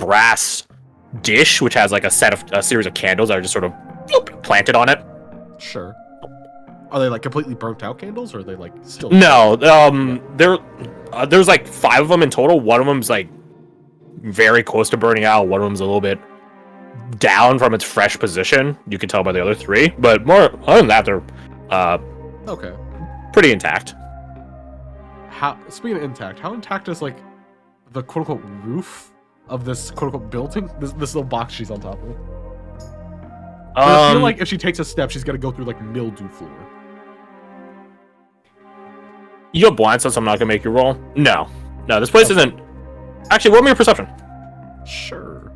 brass dish, which has like a series of candles that are just sort of planted on it. Sure. Are they like completely burnt out candles, or are they like still? No, there's like 5 of them in total. One of them's like very close to burning out. One of them's a little bit down from its fresh position. You can tell by the other 3, but other than that, they're okay, pretty intact. Speaking of intact, how intact is like the quote unquote roof of this quote unquote building? This little box she's on top of. I feel like if she takes a step, she's gonna go through like mildew floor. You have blind sense. I'm not gonna make you roll. No, this place isn't. Actually, roll me your perception. Sure.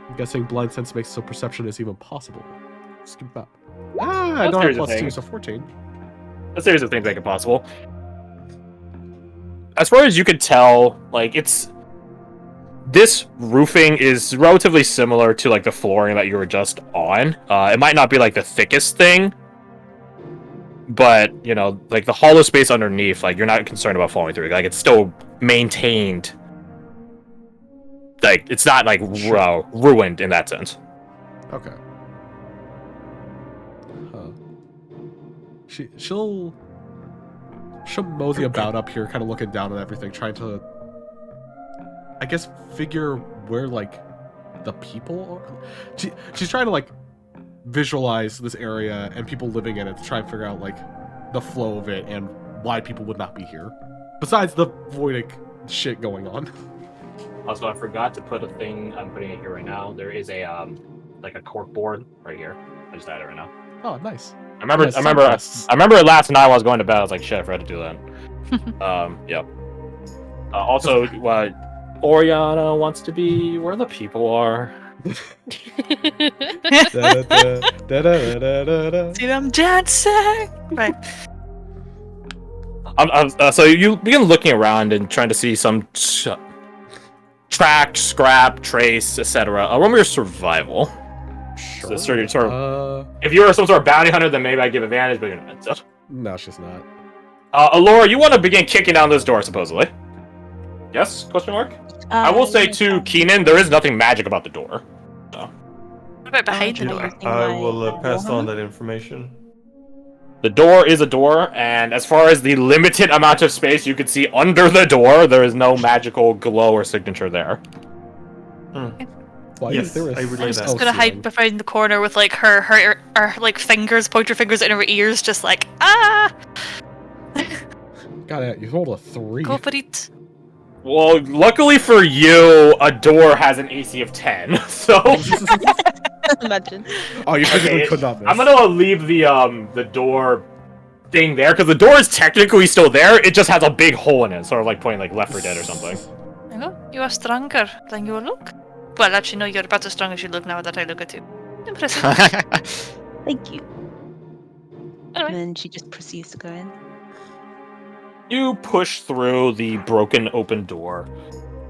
I'm guessing blind sense makes so perception is even possible. Skip that. I don't have +2, so 14. A series of things make it possible. As far as you could tell, like this roofing is relatively similar to like the flooring that you were just on. It might not be like the thickest thing, but you know, like the hollow space underneath, like you're not concerned about falling through. Like it's still maintained. Like it's not like ruined in that sense. Okay. She'll mosey about up here, kind of looking down at everything, trying to, I guess, figure where like the people are. She's trying to like visualize this area and people living in it to try and figure out like the flow of it and why people would not be here. Besides the voidic shit going on. Also, I forgot to put a thing. I'm putting it here right now. There is a like a cork board right here. I just added it right now. Oh, nice. I remember last night when I was going to bed. I was like, shit, I forgot to do that. Yep. Also, Orianna wants to be where the people are. See them dancing. Right. So you begin looking around and trying to see some track, scrap, trace, etc. Roll me your survival. Sure. So if you were some sort of bounty hunter, then maybe I'd give advantage, but you're not. So. No, she's not. Alora, you want to begin kicking down this door, supposedly. Yes? Question mark? I will say to Keenan, there is nothing magic about the door. So. What about behind the door? I will pass on that information. The door is a door, and as far as the limited amount of space you can see under the door, there is no magical glow or signature there. Why yes, there I relay I'm that. just gonna hide behind the corner with like her like fingers, pointer fingers in her ears, just like God, you rolled a 3. Go for it. Well, luckily for you, a door has an AC of 10, so... Imagine. Oh, you physically could not miss. I'm gonna leave the door thing there, because the door is technically still there, it just has a big hole in it, sort of like playing like Left 4 Dead or something. I know, you are stronger than you look. Well, actually, no, you're about as strong as you look now that I look at you. Impressive. Thank you. Anyway. And then she just proceeds to go in. You push through the broken open door.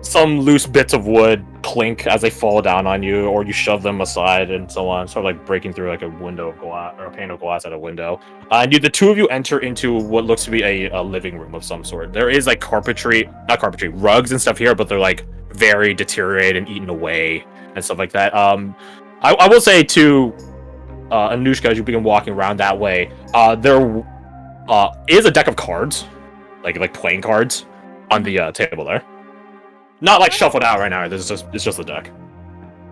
Some loose bits of wood clink as they fall down on you, or you shove them aside and so on, sort of like breaking through like a window of glass or a pane of glass at a window. And the two of you enter into what looks to be a living room of some sort. There is like rugs and stuff here, but they're like very deteriorated and eaten away and stuff like that. I will say to Anoushka, as you begin walking around that way, there is a deck of cards, like playing cards, on the table there. Not like shuffled out right now. It's just a deck.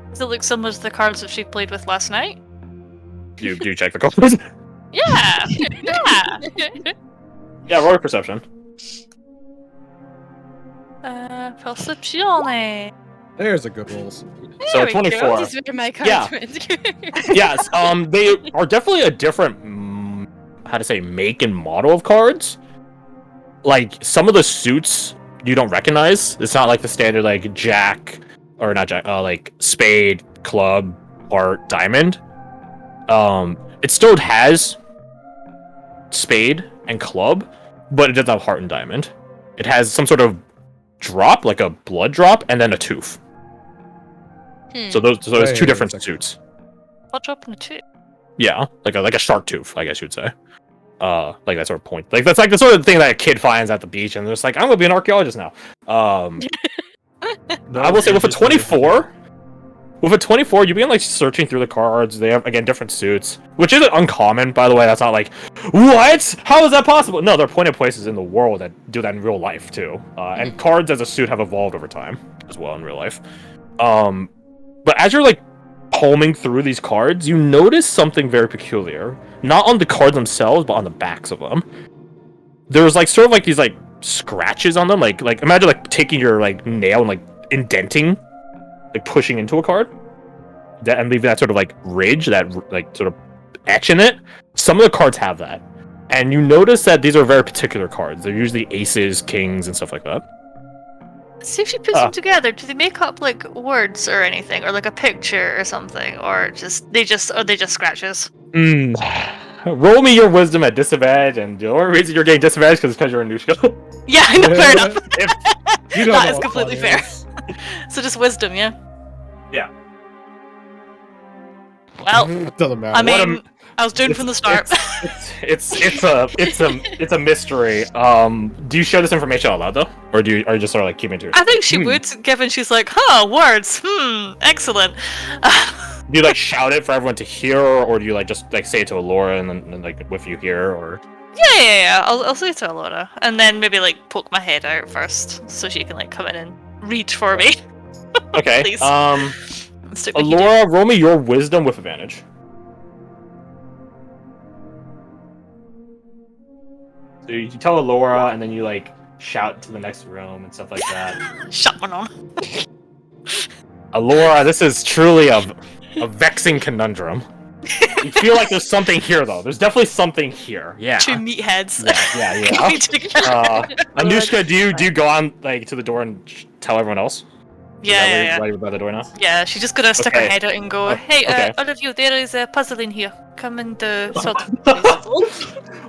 Does it look similar to the cards that she played with last night? Do you check the cards? Yeah. Yeah. Yeah, roll your perception. Percepzione. There's a good rolls. So There we 24. go. These were my cards. Yeah. Yes, they are definitely a different, make and model of cards. Like, some of the suits you don't recognize. It's not like the standard, like, jack, or not jack, like, spade, club, heart, diamond. It still has spade and club, but it doesn't have heart and diamond. It has some sort of drop, like a blood drop, and then a tooth. So there's two different suits. Blood drop and a tooth. Yeah, like a shark tooth, I guess you'd say. Like that sort of point. Like that's like the sort of thing that a kid finds at the beach, and they're just like, I'm gonna be an archaeologist now. I will say with a 24, you begin like searching through the cards. They have again different suits, which isn't uncommon, by the way. That's not like, what? How is that possible? No, there are plenty of places in the world that do that in real life too. And cards as a suit have evolved over time as well in real life. But as you're like combing through these cards, you notice something very peculiar. Not on the cards themselves, but on the backs of them. There's like sort of like these like scratches on them. Like imagine like taking your like nail and like indenting, like pushing into a card, and leaving that sort of like ridge, that like sort of etch in it. Some of the cards have that, and you notice that these are very particular cards. They're usually aces, kings, and stuff like that. See if she puts them together. Do they make up like words or anything, or like a picture or something, or they just scratches? Roll me your wisdom at disadvantage, and the only reason you're getting disadvantage is because you're Anoushka. Yeah, I know, fair enough. You don't That know is what completely fun fair. is. So just wisdom, yeah. Yeah. Well, Doesn't matter. I mean, I was doomed from the start. It's a mystery. Do you share this information out loud though, or are you just sort of like keeping it to yourself? I think she would, given she's like, words. Excellent. Do you like shout it for everyone to hear, or do you like just like say it to Alora and then like if you hear, or? Yeah. I'll say it to Alora, and then maybe like poke my head out first, so she can like come in and reach for me. Okay. Please. Stick with Alora, roll me your wisdom with advantage. So you tell Alora, and then you like shout to the next room and stuff like that. Shut one on. Alora, this is truly a vexing conundrum. You feel like there's something here, though. There's definitely something here. Yeah. Two meatheads. Yeah. Coming together. Anoushka, do you go on like to the door and tell everyone else? Yeah. Why are you by the door now? Yeah, she's just gonna stick her head out and go, hey, okay. all of you, there is a puzzle in here. Come and solve it.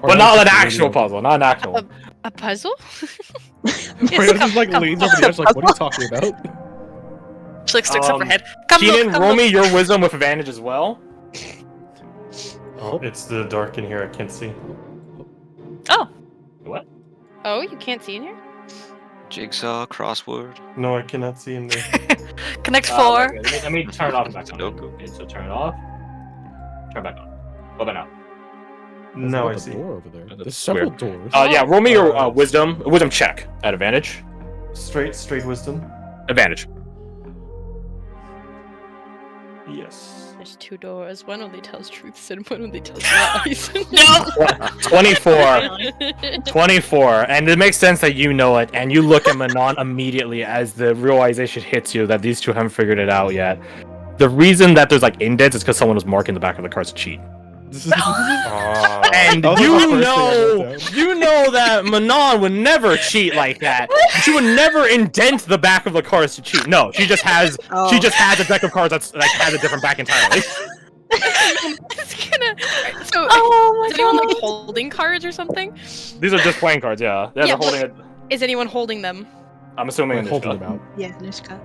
But not an actual puzzle, not an actual one. A puzzle? Brianna just like leans over the edge, like, what are you talking about? She like sticks up her head. Come Keenan, look, roll me your wisdom with advantage as well. Oh. It's the dark in here. I can't see. Oh. What? Oh, you can't see in here? Jigsaw, crossword. No, I cannot see in there. Connect 4. Okay, let me turn it off and back on. Sudoku. Okay, so turn it off. Turn back on. What about now? Now I There's a see. door over there. That's There's several weird. doors. Yeah, roll me your wisdom check at advantage. Straight wisdom. Advantage. Yes. There's 2 doors. One only tells truths and one only tells lies. No! 24, and it makes sense that you know it, and you look at Manon immediately as the realization hits you that these two haven't figured it out yet. The reason that there's like indents is because someone was marking the back of the cards to cheat. And That was you the first thing I wrote down. you know that Manon would never cheat like that. She would never indent the back of the cards to cheat. No, she just has a deck of cards that's like has a different back entirely. So, Oh is anyone like holding cards or something? These are just playing cards, yeah. They're Yeah, holding it. Is anyone holding them? I'm assuming in Like, this holding go. them out. Yeah, Anoushka.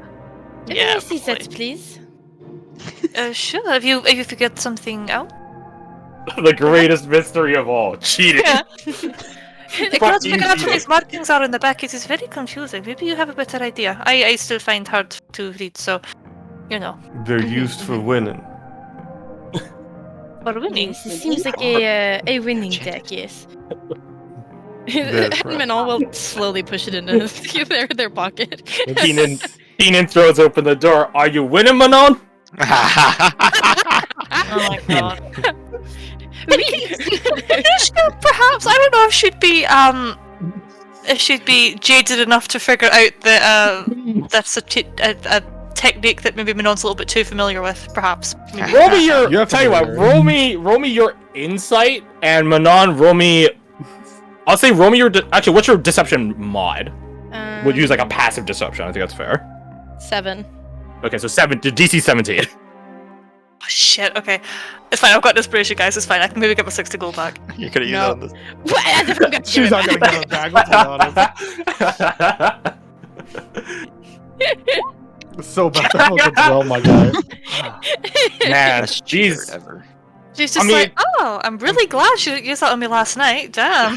Yeah, see probably. sets, please. Sure. Have you figured something out? The greatest mystery of all, cheating. Yeah. I cannot figure out what these markings are in the back. It is very confusing. Maybe you have a better idea. I still find hard to read, so you know. They're used for winning. For winning. Yes, it seems like a winning deck, yes. That's right. Manon will slowly push it into their pocket. Keenan throws open the door. Are you winning, Manon? Oh my god. Perhaps I don't know if she'd be jaded enough to figure out that that's a technique that maybe Manon's a little bit too familiar with. Perhaps. Maybe. Roll me your. You have to Tell you what. learn. Roll me your insight, and Manon, roll me. I'll say roll me your. Actually, what's your deception mod? Would use like a passive deception. I think that's fair. 7. Okay, so DC 17. Oh, shit. Okay, it's fine. I've got inspiration, guys. It's fine. I can maybe get my 60 gold back. You could have used No. that on this. What? As if I'm gonna She's not gonna get it back, let's be honest. It's so bad that was well, my guy. Man, Best cheater jeez. ever. She's just like, oh, I'm really glad you used that on me last night. Damn.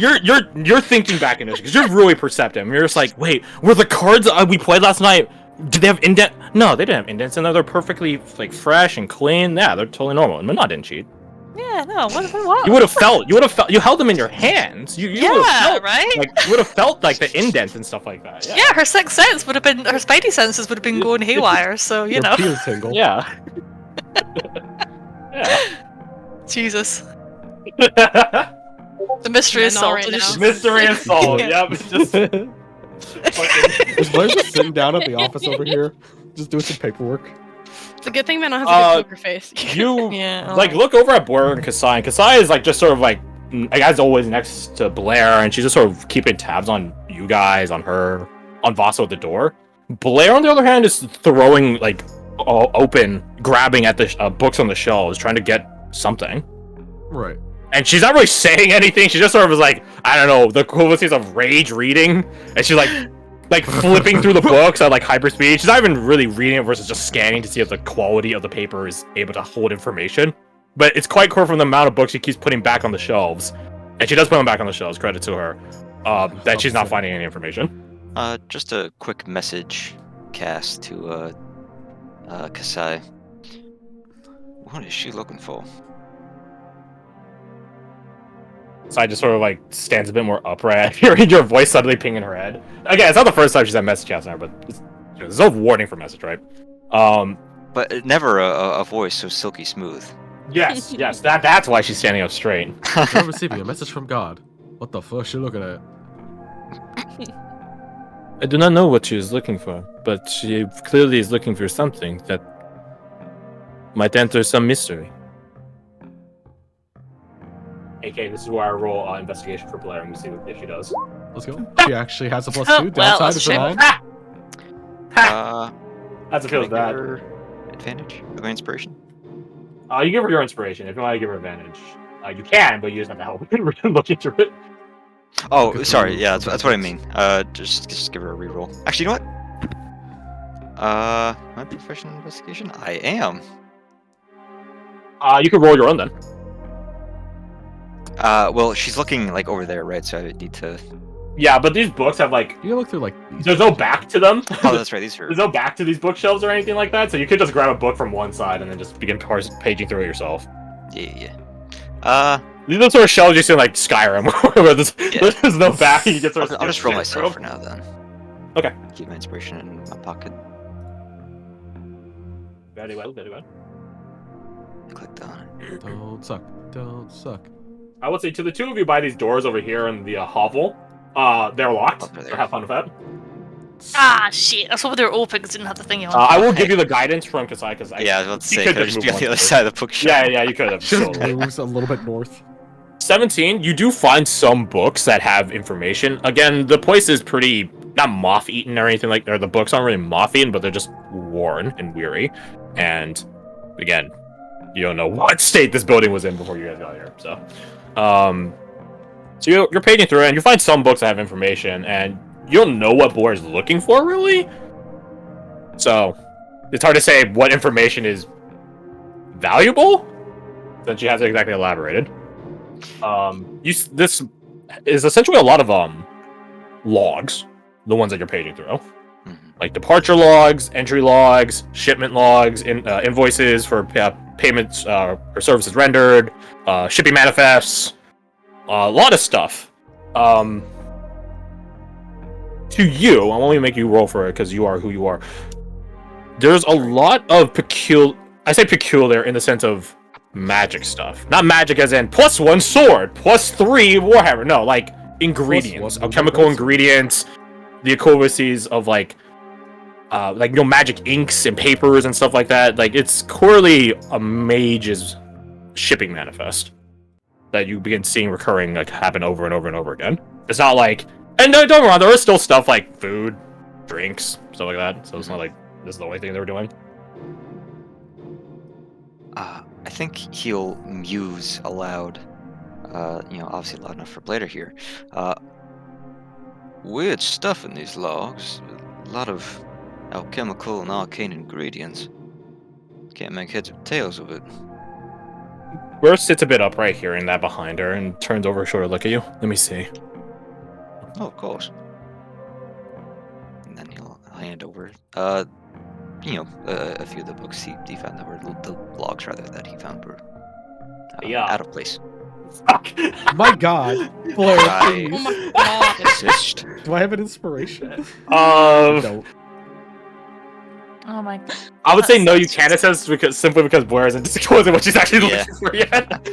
You're thinking back in this because you're really perceptive. You're just like, wait, were the cards we played last night? Did they have indent? No, they didn't have indents, and they're perfectly like fresh and clean. Yeah, they're totally normal. And Minot didn't cheat. Yeah, no, what? You would have felt. You held them in your hands. You Yeah, would have felt, right? Like you would have felt like the indents and stuff like that. Yeah, her sixth sense would have been, her spidey senses would have been going haywire. So you Your know, peel tingle. Yeah. Yeah. Jesus, the mystery is Yeah, not solved. right We'll just- now. Mystery and solved. Yep. It's just Is Blair just sitting down at the office over here, just doing some paperwork? It's a good thing Manon has a good poker face. you Yeah. like look over at Blair and Kasai. And Kasai is like just sort of like as always next to Blair, and she's just sort of keeping tabs on you guys, on her, on Vaso at the door. Blair, on the other hand, is throwing like open, grabbing at the books on the shelves, trying to get something. Right. And she's not really saying anything. She just sort of is like, I don't know, the equivalencies of rage reading, and she's like flipping through the books at like hyperspeed. She's not even really reading it versus just scanning to see if the quality of the paper is able to hold information. But it's quite clear from the amount of books she keeps putting back on the shelves, and she does put them back on the shelves. Credit to her, that she's not finding any information. Just a quick message cast to Kasai. What is she looking for? So I just sort of like stands a bit more upright, hearing your voice suddenly ping in her head. Again, it's not the first time she's had message cast now, but there's no warning for message, right? But never a voice so silky smooth. Yes, that's why she's standing up straight. You're receiving a message from God. What the fuck you looking at? I do not know what she is looking for, but she clearly is looking for something that might enter some mystery. Okay, this is where I roll investigation for Blair, and we see if she does. Let's go. She actually has a +2. Well, Downside that's is a shit. 9. That's a Can feel I give bad. her advantage of inspiration? You give her your inspiration. If you want to give her advantage, you can, but you just have to help look into it. Oh, Good sorry. for Yeah, that's what I advantage. mean. Just give her a reroll. Actually, you know what? My professional investigation. I am. You can roll your own then. Well, she's looking like over there, right? So I need to. Yeah, but these books have like You can look through like. there's no back to them. Oh, that's right. These are. There's no back to these bookshelves or anything like that, so you could just grab a book from one side and then just begin paging through it yourself. Yeah. These are the sort of shelves you see in like Skyrim, where there's no back. And you just sort of I'll just roll skip myself for through. now then. Okay. Keep my inspiration in my pocket. Very well, very well. I clicked on it. Don't suck. Don't suck. I would say to the two of you by these doors over here in the hovel, they're locked. Oh, they're So there. have fun with that. Ah, shit! I saw they were open because didn't have the thingy on. I will give you the guidance from Kasai because Yeah, I was about to you say, could could I just just be move on the on other to it. side of the bookshelf? Yeah, you could have. Just totally. moves a little bit north. 17, you do find some books that have information. Again, the place is pretty, not moth-eaten or anything like that. The books aren't really moth-eaten, but they're just worn and weary. And, again, you don't know what state this building was in before you guys got here. So you're paging through it, and you find some books that have information, and you don't know what Blair's looking for, really. So, it's hard to say what information is valuable, since she hasn't exactly elaborated. This is essentially a lot of logs, the ones that you're paging through, like departure logs, entry logs, shipment logs, invoices for payments or services rendered, shipping manifests, a lot of stuff. To you, I won't even make you roll for it because you are who you are. There's a lot of peculiar in the sense of magic stuff. Not magic as in +1 sword, +3 warhammer. No, like ingredients, +1 chemical weapons. ingredients, the equivalencies of like magic inks and papers and stuff like that. Like it's clearly a mage's shipping manifest that you begin seeing recurring, like happen over and over and over again. It's not like, and don't get me wrong, there is still stuff like food, drinks, stuff like that. So it's not like this is the only thing they were doing. I think he'll muse aloud. Obviously loud enough for Blair to hear. Weird stuff in these logs. A lot of alchemical and arcane ingredients. Can't make heads or tails of it. Where sits a bit upright, hearing that behind her, and turns over her shoulder to look at you. Let me see. Oh, of course. And then he'll hand over, a few of the books he found that were the logs rather that he found were out of place. Fuck. My God, Blair, I- Oh my god. Assist. do I have an inspiration? No. Oh my god. I would say That's no, you so can't assess simply because Blair isn't disclosing what she's actually Yeah. looking for yet.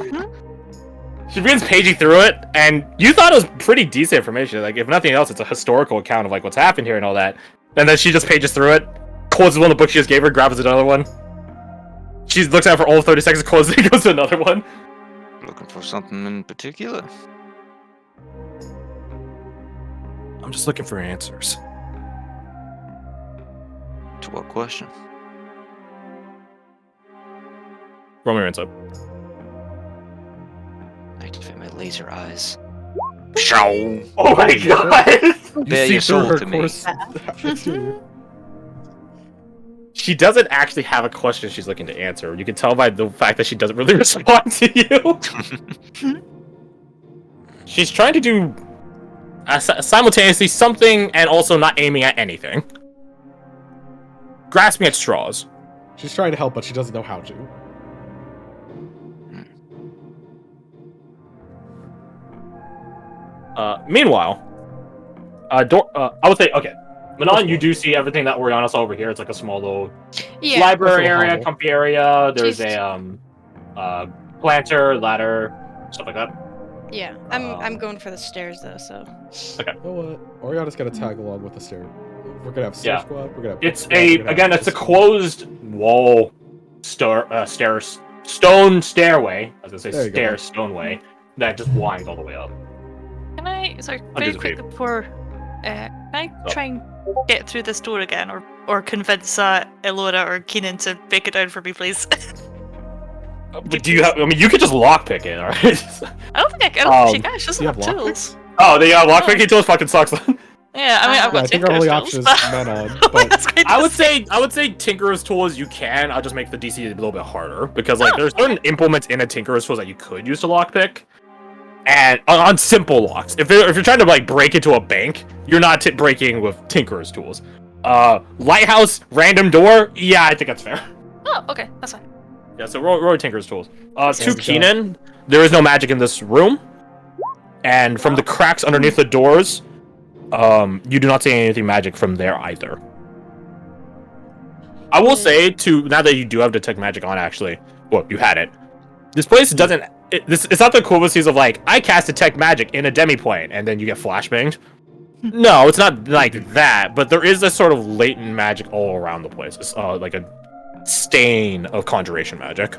She begins paging through it, and you thought it was pretty decent information. Like, if nothing else, it's a historical account of like what's happened here and all that. And then she just pages through it, closes one of the books she just gave her, grabs another one. She looks at it for all of 30 seconds, closes it, goes to another one. Looking for something in particular? I'm just looking for answers. To what question? Roll me your insight. I activate my laser eyes. Oh my god! Bear see your through soul her to me. course. She doesn't actually have a question she's looking to answer. You can tell by the fact that she doesn't really respond to you. She's trying to do simultaneously something and also not aiming at anything. Grasping at straws. She's trying to help, but she doesn't know how to. Meanwhile, I would say, okay, Manon, you do see everything that Orianna saw over here. It's like a small little Yeah. library That's a area, hovel. comfy area. There's Jeez. a planter, ladder, stuff like that. Yeah. I'm going for the stairs though, so. You know what? Oriana's gonna tag along with the stair. We're gonna have stair Yeah. squad. We're gonna have It's squad, we're gonna have again, it's a squad. closed wall stairs, stone stairway. I was There gonna you say go. stoneway that just winds all the way up. Can I, sorry, I'll very do the quickly favor. before, can I Oh. try and get through this door again, or convince Elora or Keenan to break it down for me, please? But do you have? I mean, you could just lockpick it, alright? I don't think I don't think she can. She Do doesn't you have have tools. Oh, the lockpicking tools fucking sucks. Yeah, I mean, I've Yeah, I got think our Tinker's only tools, option is but- men on, but That's kind I of would sick. say Tinkerer's tools you can. I'll just make the DC a little bit harder because like there's certain implements in a Tinkerer's tools that you could use to lockpick, and on simple locks. If you're trying to like break into a bank, you're not breaking with Tinkerer's tools. Lighthouse, random door. Yeah, I think that's fair. Oh, okay, that's fine. Yeah, so roll Tinkerer's tools. To Sounds Keenan, there is no magic in this room, and from the cracks underneath the doors, you do not see anything magic from there either. I will say, now that you do have detect magic on, actually, well, you had it. This place doesn't. It's not the equivalencies of like I cast detect magic in a demiplane and then you get flashbanged. No, it's not like that. But there is this sort of latent magic all around the place. It's like a stain of conjuration magic.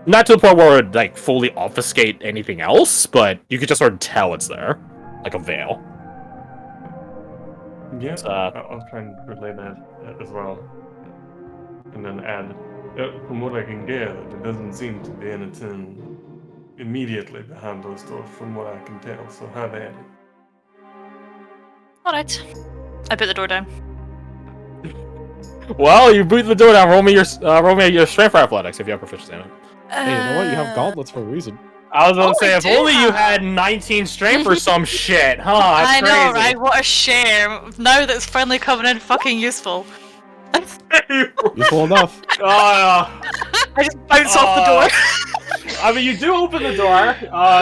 Not to the point where it would like fully obfuscate anything else, but you could just sort of tell it's there, like a veil. Yeah, It's, I'll try and relay that as well. And then add, from what I can gather, there doesn't seem to be anything immediately behind those doors from what I can tell, so have at it. Alright. I put the door down. Well, you boot the door down. Roll me your strength for athletics if you have proficiency in it. hey, you know what? You have gauntlets for a reason. I was gonna say, I if do only you have- had 19 strength or some shit, huh? That's I know, crazy. right? What a shame. Now that's finally coming in fucking useful. Useful enough. I I just bounce off the door. I mean, you do open the door.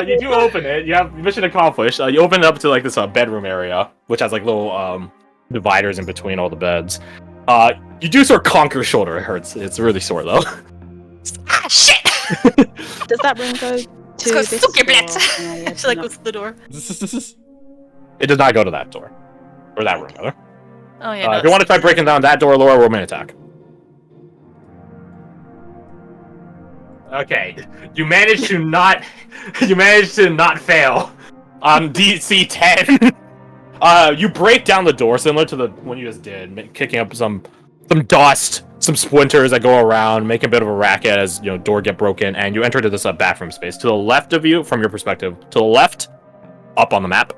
You do open it. You have mission accomplished. You open it up to like this bedroom area, which has like little dividers in between all the beds. You do sort of conquer shoulder. It hurts. It's really sore though. Ah, shit! Does that room go to Let's go this suck your door? bits. No, yeah, She like no. goes to the door. It does not go to that door, or that room rather. Oh yeah. If you want to try breaking down that door, Laura, roll me an attack. Okay, you managed to not fail on DC 10. You break down the door similar to the one you just did, kicking up some dust, some splinters that go around, making a bit of a racket as door get broken, and you enter into this bathroom space. To the left of you, from your perspective, to the left, up on the map,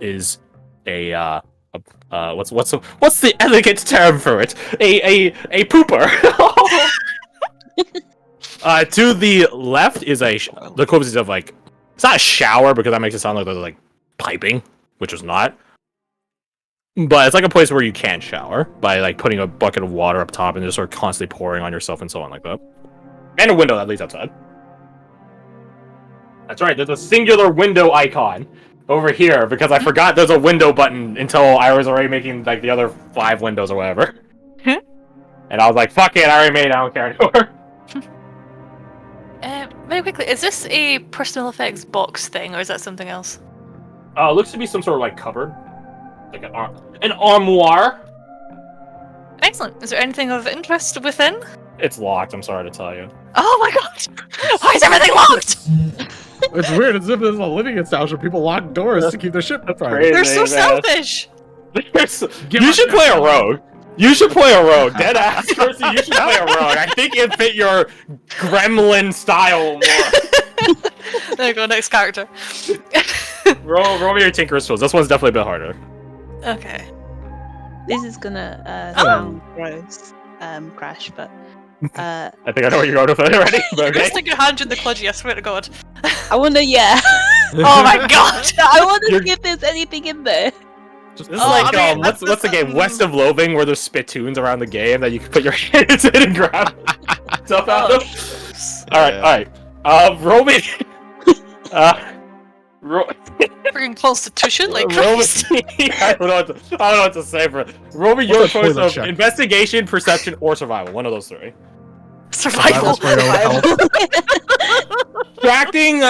is a what's the elegant term for it? A pooper. To the left is the closest of like, it's not a shower because that makes it sound like there's like piping, which is not. But it's like a place where you can shower by like putting a bucket of water up top and just sort of constantly pouring on yourself and so on like that. And a window that leads outside. That's right, there's a singular window icon over here because I forgot there's a window button until I was already making like the other 5 windows or whatever. And I was like, fuck it, I already made it, I don't care anymore. Very quickly, is this a personal effects box thing, or is that something else? It looks to be some sort of like cupboard. Like an armoire. Excellent. Is there anything of interest within? It's locked, I'm sorry to tell you. Oh my god! Why is everything locked? It's weird. It's as if there's a living establishment. People lock doors to keep their shit private. Crazy. They're so selfish! You should play a rogue. You should play a rogue. Dead ass Percy, you should play a rogue. I think it fit your gremlin style more. There you go, next character. roll me your Tinker's Tools. This one's definitely a bit harder. Okay. This is gonna sound gross, Crash, but I think I know what you're going with already. You're Okay. gonna stick your hand in the kludgy, I swear to god. I wanna, yeah. Oh my god! I wanna see if there's anything in there. This is like, I mean, what's the game? West of Loathing, where there's spittoons around the game that you can put your hands in and grab stuff out of. Alright. Roll me. Freaking constitution, like roll me. Christ. I don't know what to say for it. Roll me your What's a choice toilet of check? investigation, perception, or survival. One of those 3. Survival. For your own health. Tracking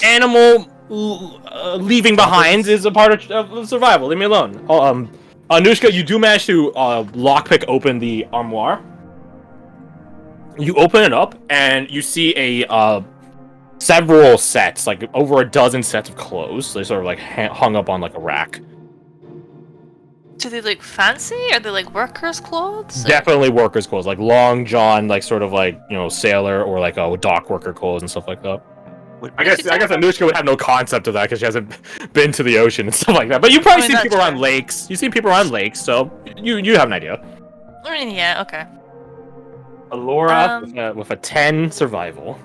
animal leaving behind is a part of survival. Leave me alone. Anoushka, you do manage to lockpick open the armoire. You open it up and you see a several sets, like over a dozen sets of clothes. They sort of like hung up on like a rack. Do they look fancy? Are they like workers' clothes? Definitely workers' clothes, like long john, like sort of like, you know, sailor or like a dock worker clothes and stuff like that. I guess Anoushka would have no concept of that because she hasn't been to the ocean and stuff like that. But you probably see people around lakes. You see people around lakes, so you have an idea. I mean, yeah, okay. Alora with a 10 survival.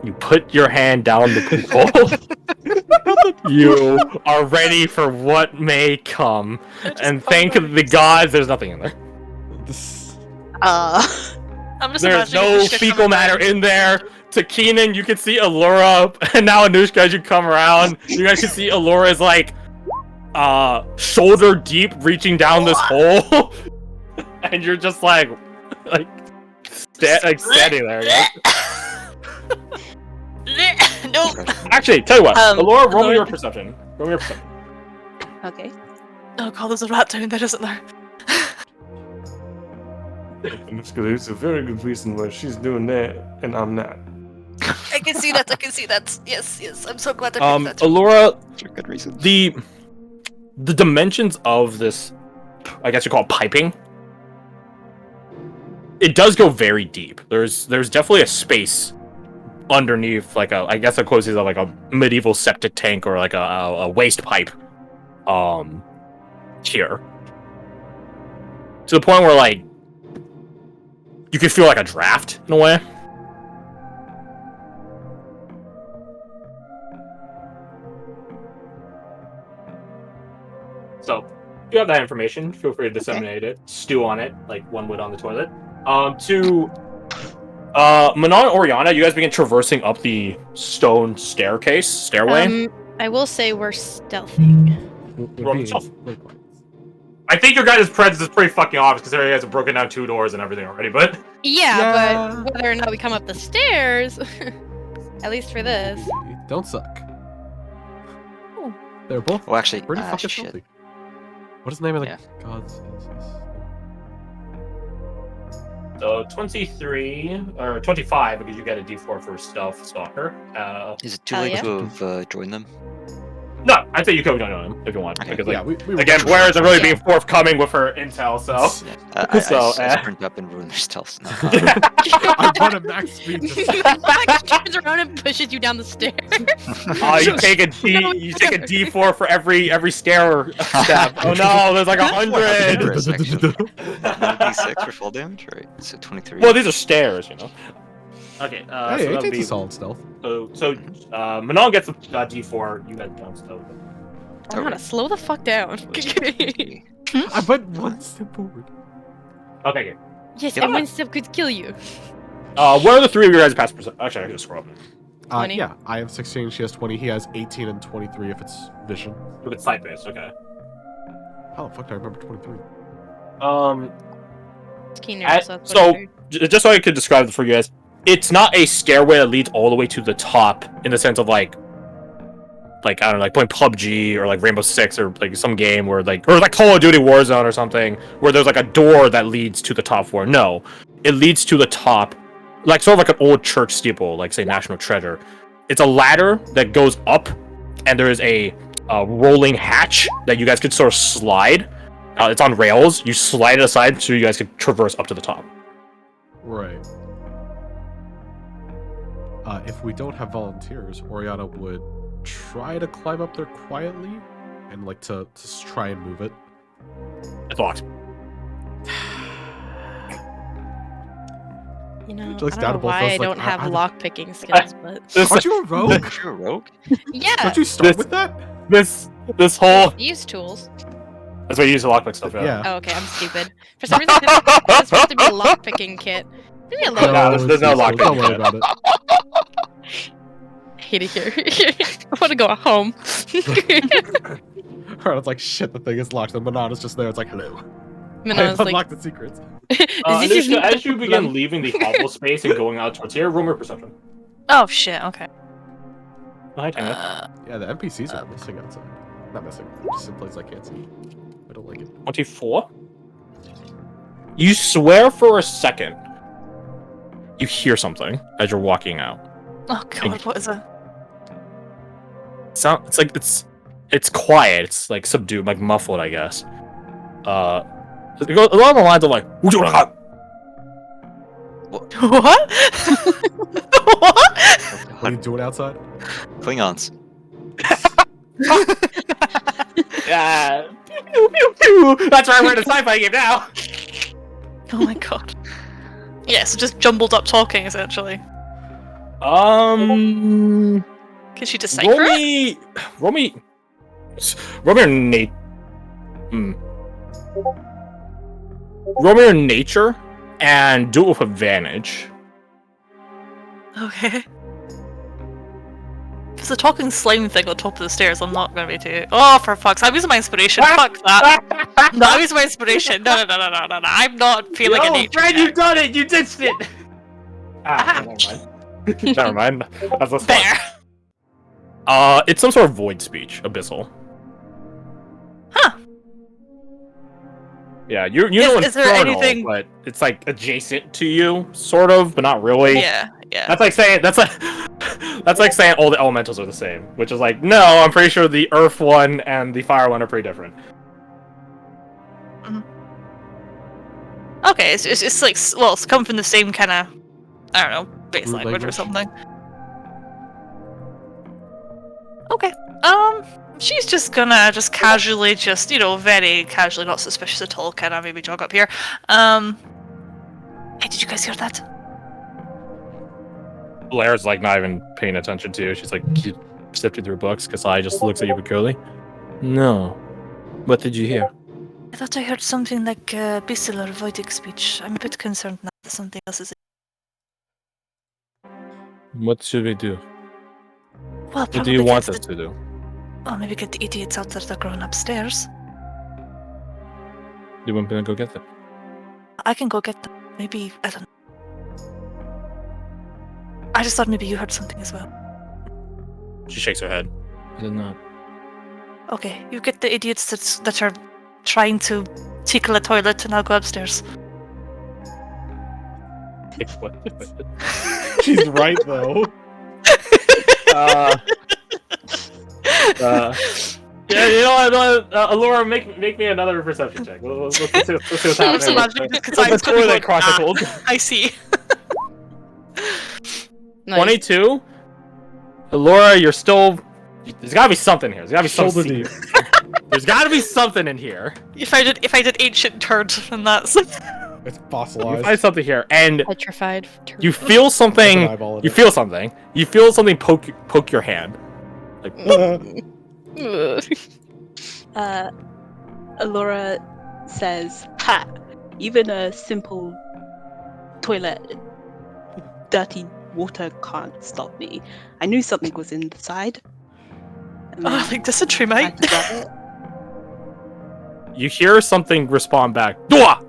You put your hand down the pool. You are ready for what may come, and thank the gods, there's nothing in there. I'm just There's imagining no the shit fecal coming matter down. in there. To Keenan, you can see Alora, and now Anoushka, as you come around, you guys can see Alora is like, shoulder deep, reaching down this hole, and you're just like standing there. No. Actually, tell you what, Alora, roll me Alora- your perception. Roll me your perception. Okay. Oh god, there's a rat down there, isn't there? Anoushka, there's a very good reason why she's doing that, and I'm not. I can see that. Yes. I'm so glad I picked that. Alora, For good reason. the dimensions of this, I guess you call it piping, it does go very deep. There's definitely a space underneath, like I guess it closes like a medieval septic tank or like a waste pipe, here. To the point where like you could feel like a draft in a way. So, if you have that information, feel free to disseminate it, stew on it, like one would on the toilet. To Manon and Orianna, you guys begin traversing up the stone stairway. I will say we're stealthy. Roll yourself. I think your guys' presence is pretty fucking obvious, considering you guys have broken down 2 doors and everything already, but... Yeah, but whether or not we come up the stairs, at least for this. Don't suck. They're both Well, actually, pretty fucking shit. stealthy. What is the name of the Yeah. gods? So 23 or 25 because you get a D4 for stealth stalker. Is it too Hell late yeah. to have joined them? No, I'd say you could join him if you want. Okay. Because, Yeah, like, we again, Blair isn't really being forthcoming with her intel, so. Yeah. I So, sprint up and ruin their stealth. No, I run at max speed. Max turns around and pushes you down the stairs. You take a D4 for every stair step. Oh no, there's like 100. First, actually. D6 for full damage, right? So 23. Well, these are stairs, you know. Okay, Hey, so that'll 18's be a solid stealth. so. Manon gets a D4. You guys don't stealth. Orianna, slow the fuck down. I went one step forward. Okay, good. Yes, Yeah. and one step could kill you. What are the three of you guys past percent? Actually, I can just scroll up. 20. Yeah, I have 16, she has 20, he has 18 and 23 if it's vision. If it's sight based, okay. How the fuck do I remember 23? It's keener, I- so that's so- what I figured. Just so I could describe it for you guys, it's not a stairway that leads all the way to the top in the sense of like I don't know, like playing PUBG or like Rainbow Six or like some game where or like Call of Duty Warzone or something where there's like a door that leads to the top floor. No, it leads to the top, like sort of like an old church steeple, like say National Treasure. It's a ladder that goes up, and there is a rolling hatch that you guys could sort of slide. It's on rails. You slide it aside so you guys could traverse up to the top. Right. If we don't have volunteers, Orianna would try to climb up there quietly and like to try and move it. It's locked. You know, She looks I down don't know at both of why us I like, don't have I- lock-picking skills, but... Aren't you a rogue? You're a rogue? Yeah! Don't you start This- with that? This whole Use tools. that's why you use the lockpick stuff. Yeah. Oh, okay, I'm stupid. For some reason, it's supposed to be a lock-picking kit. Leave me alone. No, there's no it's lock useful, Don't picking worry about it. I hate it here. I want to go home. Alright, like, shit, the thing is locked. The Manana's just there. It's like, hello. I Mana's like, unlocked the secrets. this is Anoushka, as you begin leaving the hobble space and going out towards here, room or perception. Oh shit. Okay. Hi, Tanya. Yeah, the NPCs are missing outside. Not missing. They're just in places I can't see. I don't like it. 24. You swear for a second. You hear something as you're walking out. Oh god, what is it? It's like it's quiet. It's like subdued, like muffled, I guess. It goes along the lines of like. What? What? What are you doing outside? Klingons. Yeah. Pew, pew, pew. That's why we're in a sci-fi game now. Oh my god. Yeah, so just jumbled up talking essentially. Can she decipher it? Roll me your Nate. Roll me your nature and do it with advantage. Okay. If it's a talking slime thing on top of the stairs, I'm not gonna be too. Oh, for fuck's sake! I'm using my inspiration. Fuck that. No, I'm using my inspiration. No. I'm not feeling a nature. Fred, check. you've done it. You ditched it. Never mind. Never mind. That's a There. It's some sort of void speech, abyssal. Huh. Yeah, you know Is there infernal, anything- but it's like adjacent to you, sort of, but not really. Yeah. That's like saying all the elementals are the same, which is like, no, I'm pretty sure the earth one and the fire one are pretty different. Okay, it's like well, it's come from the same kind of I don't know base Root language or language? something. Okay. She's just gonna casually, very casually, not suspicious at all, kind of maybe jog up here. Hey, did you guys hear that? Blair's like not even paying attention to you. She's like, you sifting through books. Kasai just looks at you peculiarly. No. What did you hear? I thought I heard something like abyssal or voidic speech. I'm a bit concerned now that something else is. What should we do? Well, What do probably you want get us to do? Oh, maybe get the idiots out that are growing upstairs. You want me to go get them? I can go get them. Maybe I don't know. I just thought maybe you heard something as well. She shakes her head. I did not. Okay, you get the idiots that are trying to tickle a toilet, and I'll go upstairs. She's right though. Yeah, you know what? Allura, make me another perception check. Let's see what's I'm just happening. imagining this 'cause Let's I'm tour that like, chronicles. I see. Nice. 22. Allura, you're still. There's gotta be something here. There's gotta be some Shoulder secret. deep. There's gotta be something in here. If I did ancient turd, then that's. It's You fossilized. find something here, and Petrified. you feel With an something. eyeball in You it. feel something. You feel something poke your hand. Like Alora says, "Ha! Even a simple toilet, dirty water can't stop me. I knew something was inside." And Oh, then like dysentery, tried mate. to grab it. you hear something respond back. Dua!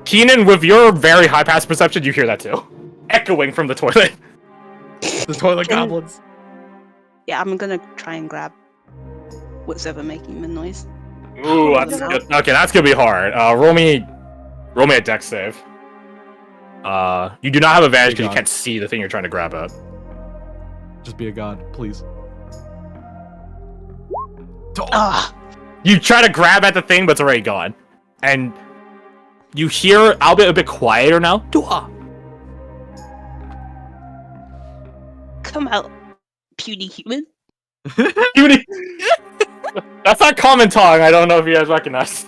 Keenan, with your very high pass perception, you hear that too, echoing from the toilet. The toilet Can- goblins. yeah, I'm gonna try and grab what's ever making the noise. Ooh, that's good. Okay, that's gonna be hard. Roll me a dex save. You do not have advantage because you God. can't see the thing you're trying to grab at. Just be a god, please. Ah, You try to grab at the thing, but it's already gone. And you hear, albeit a bit quieter now, Dua! come out, puny human. Cutie! That's not common tongue, I don't know if you guys recognize.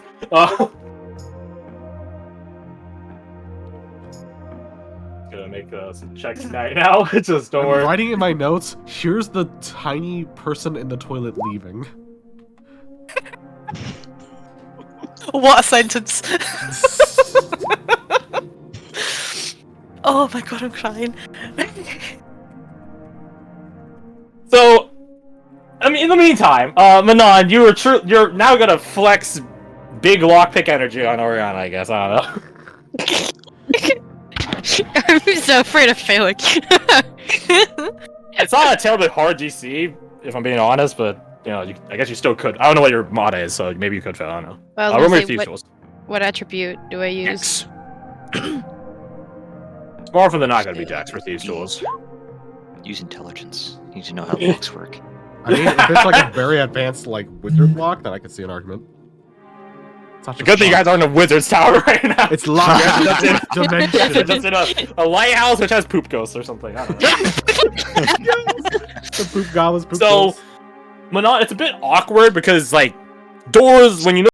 Gonna make some checks right now. Just don't I'm worry. writing in my notes, here's the tiny person in the toilet leaving. What a sentence. Oh my god, I'm crying. So, I mean, in the meantime, Manon, you're now gonna flex big lockpick energy on Orianna, I guess. I don't know. I'm so afraid of failing. It's not a terribly hard DC, if I'm being honest, but you know, I guess you still could. I don't know what your mod is, so maybe you could fail. I don't know. Well, Roll me let's a see, thieves tools. what attribute do I use? Dex. More often than not, gonna be Dex for thieves tools. Use intelligence. You need to know how the books work. I mean, if it's like a very advanced like wizard block, then I can see an argument. It's not The just good thing you locked. guys aren't in a wizard's tower right now. It's locked. That's it. Dimension. You're just in a lighthouse which has poop ghosts or something. I don't know. The poop goblins. Poop So, ghosts. Manon, it's a bit awkward because like doors when you know